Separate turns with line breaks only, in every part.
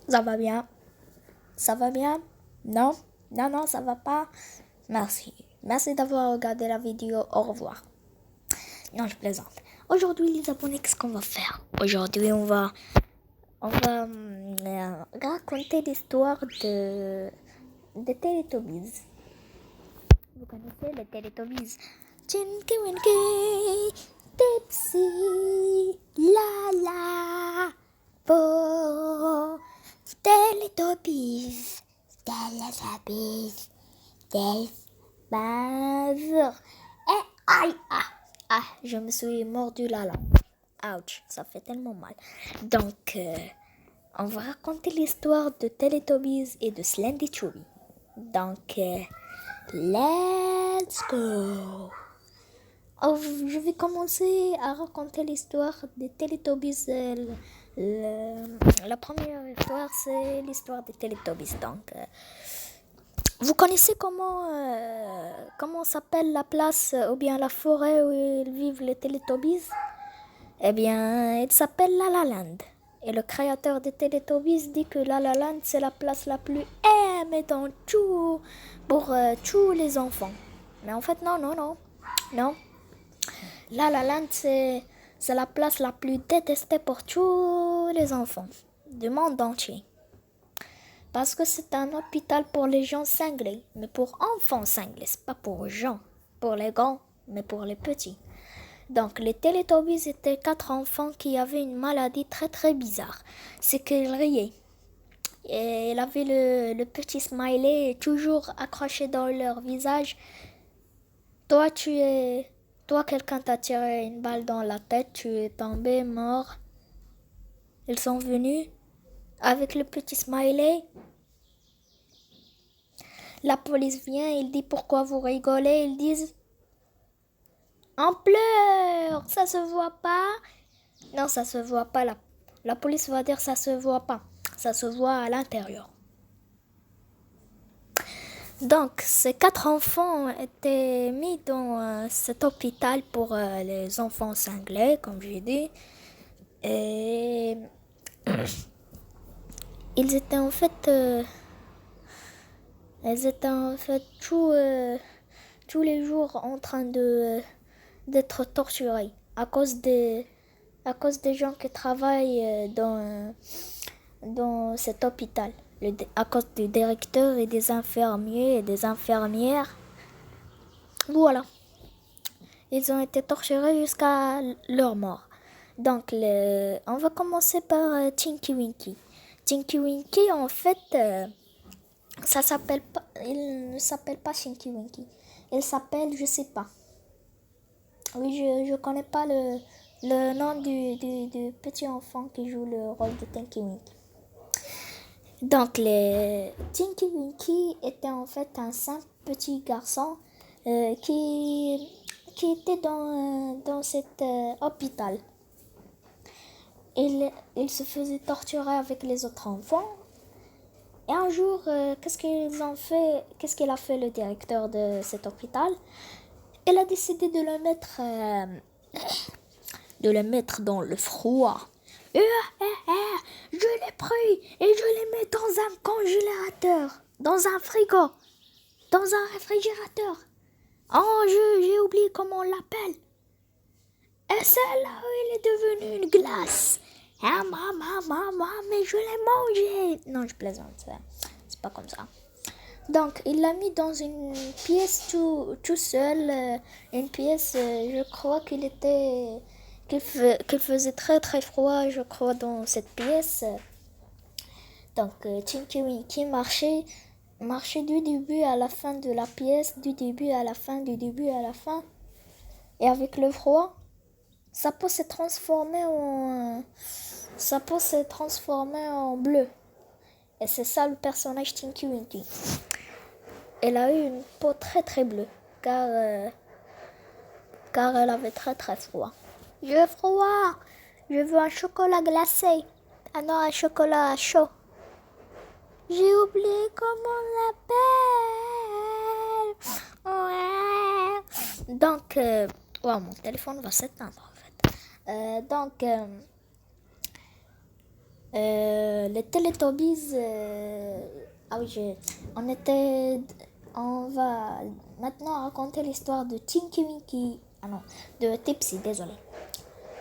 Ça va bien? Ça va bien? Non? Non, non, ça va pas? Merci. Merci d'avoir regardé la vidéo. Au revoir. Non, je plaisante. Aujourd'hui, les abonnés, qu'est-ce qu'on va faire? Aujourd'hui, on va raconter l'histoire de Teletubbies. Vous connaissez les Teletubbies? Tinky Winky, Tipsy, la la, po, Teletubbies, Teletubbies, Buzz. Et aïe, je me suis mordu la langue. Ouch, ça fait tellement mal. Donc, on va raconter l'histoire de Teletubbies et de Slendy Chubby. Donc, let's go. Oh, je vais commencer à raconter l'histoire des Teletubbies. La première histoire, c'est l'histoire des Teletubbies. Donc, vous connaissez comment s'appelle la place ou bien la forêt où ils vivent les Teletubbies? Eh bien, il s'appelle La La Land. Et le créateur des Teletubbies dit que La La Land, c'est la place la plus aimée dans tout, pour tous les enfants. Mais en fait, non, non, non. Non. La La Land, c'est la place la plus détestée pour tous les enfants du monde entier. Parce que c'est un hôpital pour les gens cinglés, mais pour enfants cinglés, c'est pas pour gens, pour les grands, mais pour les petits. Donc les Teletubbies étaient 4 enfants qui avaient une maladie très très bizarre. C'est qu'ils riaient. Et ils avaient le petit smiley toujours accroché dans leur visage. Toi, quelqu'un t'a tiré une balle dans la tête, tu es tombé mort. Ils sont venus avec le petit smiley. La police vient, il dit pourquoi vous rigolez. Ils disent on pleure, ça se voit pas. Non, ça se voit pas. La police va dire ça se voit pas. Ça se voit à l'intérieur. Donc, ces 4 enfants étaient mis dans cet hôpital pour les enfants cinglés, comme j'ai dit. Et ils étaient en fait, tous les jours en train d'être torturés à cause des gens qui travaillent dans cet hôpital. À cause du directeur et des infirmiers et des infirmières. Voilà. Ils ont été torturés jusqu'à leur mort. Donc, on va commencer par Tinky Winky. Tinky Winky, en fait, il ne s'appelle pas Tinky Winky. Il s'appelle, je sais pas. Oui, je connais pas le nom du petit enfant qui joue le rôle de Tinky Winky. Donc, les Tinky Winky était en fait un simple petit garçon qui était dans cet hôpital. Il se faisait torturer avec les autres enfants. Et un jour, qu'est-ce qu'il a fait le directeur de cet hôpital? Il a décidé de le mettre dans le froid. Je l'ai pris et je l'ai mis dans un congélateur, dans un frigo, dans un réfrigérateur. Oh, j'ai oublié comment on l'appelle. Et c'est là où il est devenu une glace. Ah, maman, mais je l'ai mangé. Non, je plaisante, c'est pas comme ça. Donc, il l'a mis dans une pièce tout seul. Une pièce, je crois qu'il faisait très très froid, je crois, dans cette pièce. Donc, Tinky Winky marchait du début à la fin de la pièce, du début à la fin, du début à la fin. Et avec le froid, sa peau s'est transformée en bleu. Et c'est ça le personnage Tinky Winky. Elle a eu une peau très très bleue, car elle avait très très froid. J'ai froid, je veux un chocolat glacé. Ah non, un chocolat chaud. J'ai oublié comment on l'appelle. Ouais. Donc, mon téléphone va s'éteindre en fait. les Teletubbies. Ah oui, on va maintenant raconter l'histoire de Tinky Winky. Ah non, de Tipsy, désolé.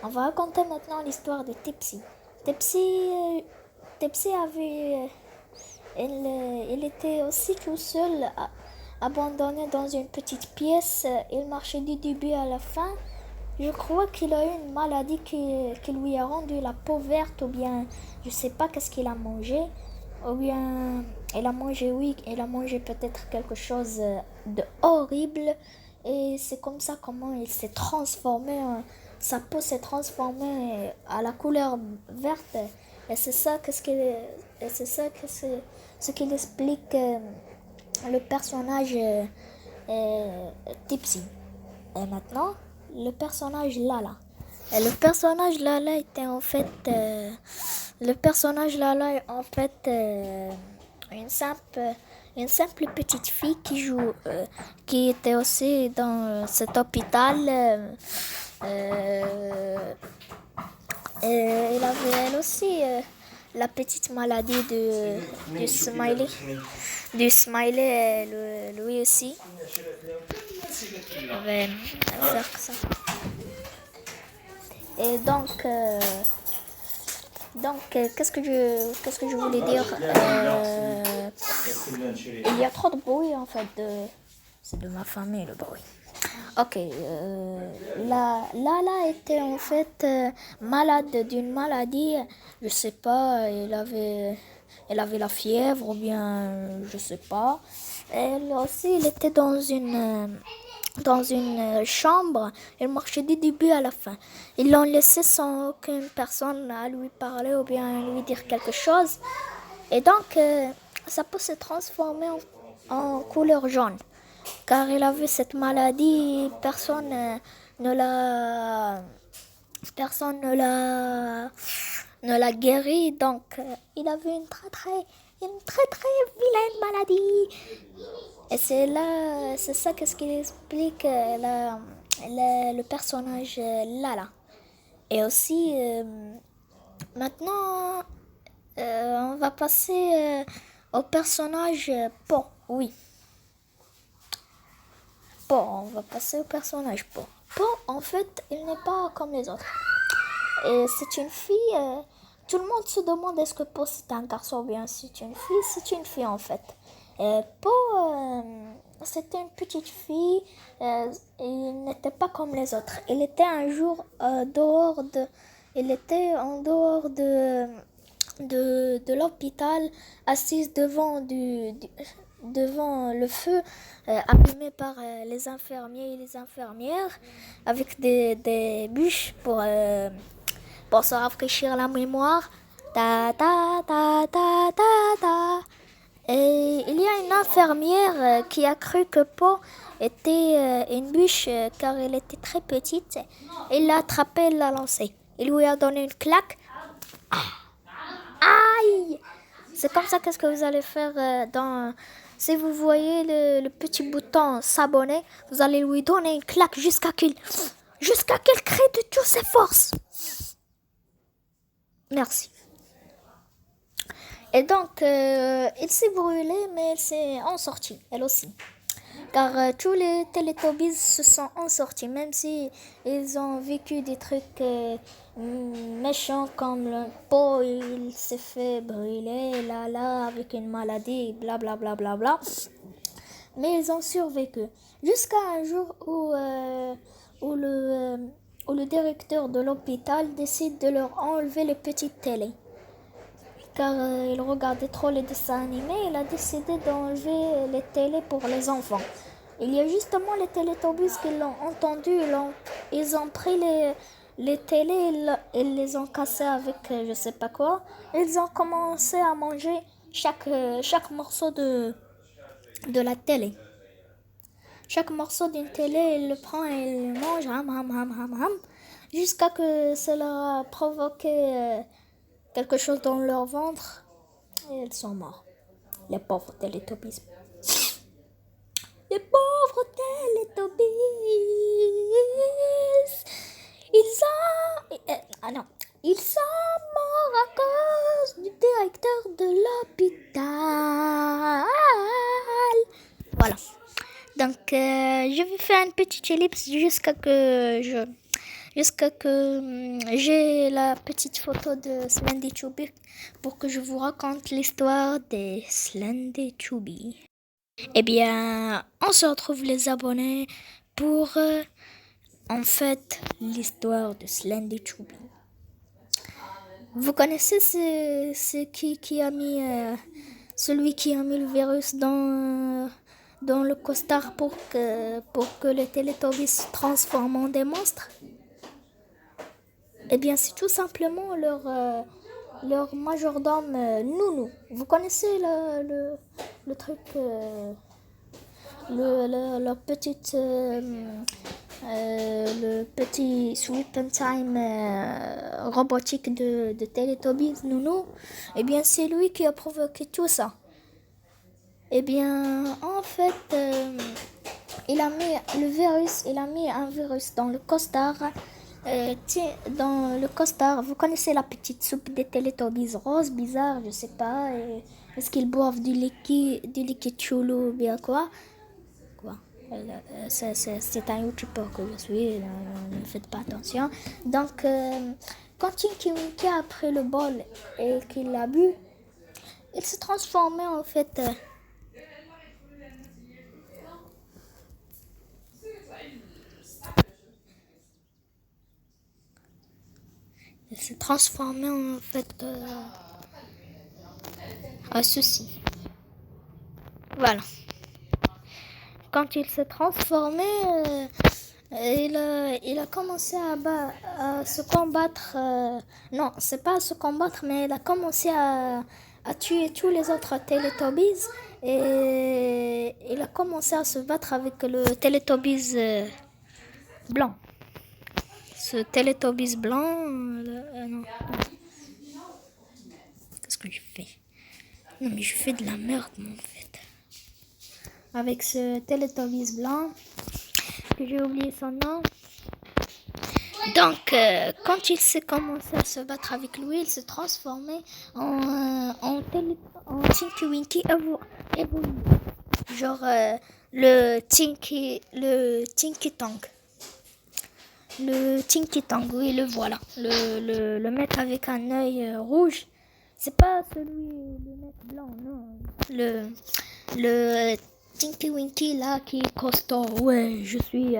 On va raconter maintenant l'histoire de Tipsy. Tipsy avait. Il était aussi tout seul, abandonné dans une petite pièce. Il marchait du début à la fin. Je crois qu'il a eu une maladie qui lui a rendu la peau verte, ou bien je sais pas qu'est-ce qu'il a mangé, ou bien il a mangé, oui, il a mangé peut-être quelque chose de horrible, et c'est comme ça comment il s'est transformé, sa peau s'est transformée à la couleur verte, et c'est ça que c'est ce qu'il explique le personnage Tipsy. Et maintenant, le personnage Lala. Et le personnage Lala était en fait, une simple petite fille qui était aussi dans cet hôpital. Et elle avait elle aussi la petite maladie du smiley. Du smiley, lui aussi. Il avait faire ça. Et qu'est-ce que je voulais dire il y a trop de bruit en fait. C'est de ma famille le bruit. Ok, Lala était en fait malade d'une maladie, je sais pas, elle avait la fièvre ou bien, je sais pas. Elle aussi, elle était dans une chambre, elle marchait du début à la fin. Ils l'ont laissée sans aucune personne à lui parler ou bien lui dire quelque chose. Et donc, sa peau s'est transformée en couleur jaune. Car il avait cette maladie, ne l'a ne l'a guéri, donc il avait une très très vilaine maladie. Et c'est ça qu'est-ce qu'il explique le personnage Lala. Et aussi maintenant on va passer au personnage Po. Oui. Po, on va passer au personnage Po. Po, en fait, il n'est pas comme les autres. Et c'est une fille. Tout le monde se demande est-ce que Po c'est un garçon ou bien c'est une fille. C'est une fille en fait. Et Po, c'était une petite fille. Il n'était pas comme les autres. Il était un jour il était en dehors de l'hôpital, assise devant le feu, allumé par les infirmiers et les infirmières, avec des bûches pour se rafraîchir la mémoire. Ta ta ta ta ta ta. Et il y a une infirmière qui a cru que Po était une bûche car elle était très petite. Il l'a attrapée et l'a lancée. Il lui a donné une claque. Aïe! C'est comme ça qu'est-ce que vous allez faire si vous voyez le petit bouton s'abonner, vous allez lui donner une claque jusqu'à qu'il crée de toutes ses forces. Merci. Et donc, il s'est brûlé, mais elle s'est en sortie, elle aussi. Car tous les Teletubbies se sont en sortis, même si ils ont vécu des trucs méchants comme le pot, il s'est fait brûler, là, avec une maladie, bla bla bla bla bla. Mais ils ont survécu. Jusqu'à un jour où le directeur de l'hôpital décide de leur enlever les petites télés. Car il regardait trop les dessins animés, il a décidé d'enlever les télés pour les enfants. Il y a justement les Teletubbies qui l'ont entendu, ils ont pris les télés, ils les ont cassés avec je sais pas quoi. Ils ont commencé à manger chaque morceau de la télé. Chaque morceau d'une télé, il le prend et il le mange, jusqu'à que cela a provoqué quelque chose dans leur ventre et ils sont morts. Les pauvres Teletubbies. Les pauvres Teletubbies. Ils sont morts à cause du directeur de l'hôpital. Voilà. Donc, je vais faire une petite ellipse jusqu'à que j'ai la petite photo de Slendy Chubby pour que je vous raconte l'histoire des Slendy Chubby. Eh bien, on se retrouve les abonnés pour en fait l'histoire de Slendy Chubby. Vous connaissez qui a mis celui qui a mis le virus dans le costard pour que les Teletubbies se transforment en des monstres? Eh bien, c'est tout simplement leur majordome Nounou. Vous connaissez le truc, leur petite, le petit Sweep and Time robotique de Teletubbies, Nounou. Eh bien, c'est lui qui a provoqué tout ça. Eh bien, en fait, il a mis un virus dans le costard. Dans le costard, vous connaissez la petite soupe des Teletubbies rose, bizarre, je sais pas. Est-ce qu'ils boivent du liquide chelou ou bien quoi? C'est un youtubeur que je suis, ne faites pas attention. Donc, quand Tinky Winky a pris le bol et qu'il l'a bu, il s'est transformé en fait. Il s'est transformé en fait à ceci. Voilà. Quand il s'est transformé, il a commencé à se combattre. Non, c'est pas à se combattre, mais il a commencé à tuer tous les autres Teletubbies. Et il a commencé à se battre avec le Teletubbies blanc. Ce Teletubbies blanc. Non. Qu'est-ce que je fais? Non, mais je fais de la merde, en fait. Avec ce Teletubbies blanc, que j'ai oublié son nom. Donc, quand il s'est commencé à se battre avec lui, il s'est transformé en Tinky Winky évolué. Genre le Tinky Tank. Le Tinky Tank, oui, le voilà. Le mec avec un œil rouge. C'est pas le mec blanc, non. Le Tinky Winky là qui est costaud. Ouais, je suis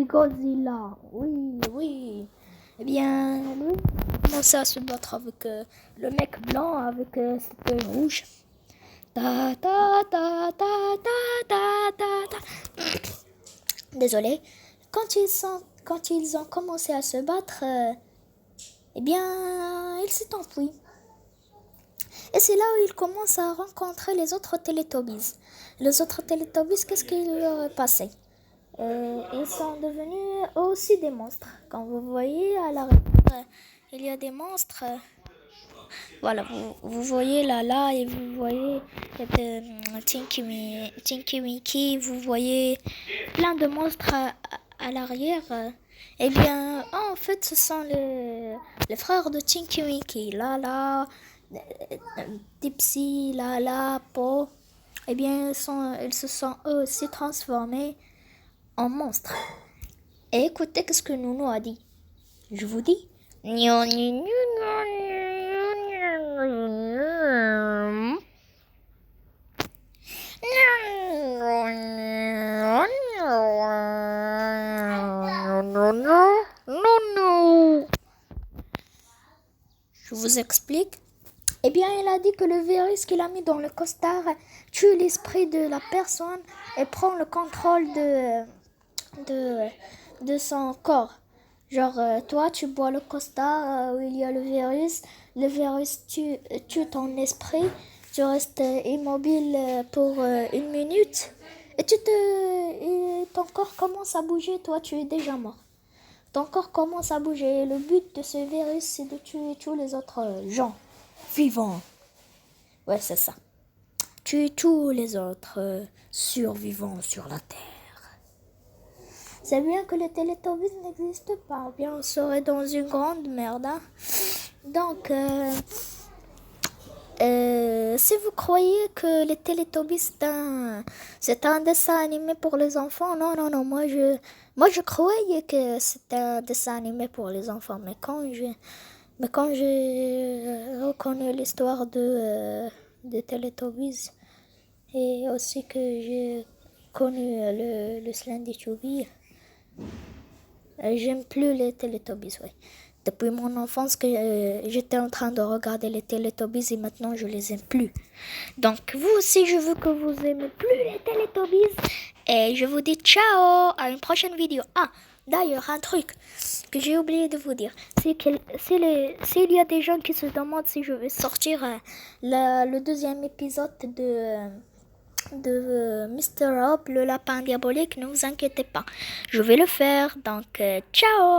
Godzilla. Oui. Eh bien, lui, il a commencé à se battre avec le mec blanc avec cet œil rouge. Ta ta ta ta ta ta ta. Désolé. Quand ils ont commencé à se battre, eh bien, il s'est enfui. Et c'est là où il commence à rencontrer les autres Teletubbies. Les autres Teletubbies, qu'est-ce qui leur est passé? Ils sont devenus aussi des monstres. Quand vous voyez à l'arrière, il y a des monstres. Voilà, vous voyez là et vous voyez Tinky Winky, vous voyez plein de monstres à l'arrière. Eh bien, en fait, ce sont les frères de Tinky Winky. Tipsy, Po. Eh bien, ils se sont eux aussi transformés en monstres. Et écoutez ce que Nounou a dit. Je vous dis. Je vous explique. Eh bien, il a dit que le virus qu'il a mis dans le costard tue l'esprit de la personne et prend le contrôle de son corps. Genre, toi, tu bois le costard où il y a le virus tue ton esprit, tu restes immobile pour 1 minute et ton corps commence à bouger, toi, tu es déjà mort. Ton corps commence à bouger et le but de ce virus, c'est de tuer tous les autres gens vivants. Ouais, c'est ça. Tuer tous les autres survivants sur la Terre. C'est bien que les Teletubbies n'existent pas. Bien, on serait dans une grande merde. Hein. Donc, si vous croyez que les Teletubbies c'est un dessin animé pour les enfants, non, non, non, moi je croyais que c'était un dessin animé pour les enfants, mais quand j'ai reconnu l'histoire de Teletubbies et aussi que j'ai connu le Slendy Chubby, j'aime plus les Teletubbies, ouais. Depuis mon enfance que j'étais en train de regarder les Teletubbies et maintenant je les aime plus. Donc vous aussi je veux que vous aimez plus les Teletubbies et je vous dis ciao à une prochaine vidéo. Ah, d'ailleurs un truc que j'ai oublié de vous dire, c'est que s'il y a des gens qui se demandent si je vais sortir le deuxième épisode de Mr. Hop, le lapin diabolique, ne vous inquiétez pas. Je vais le faire, donc ciao!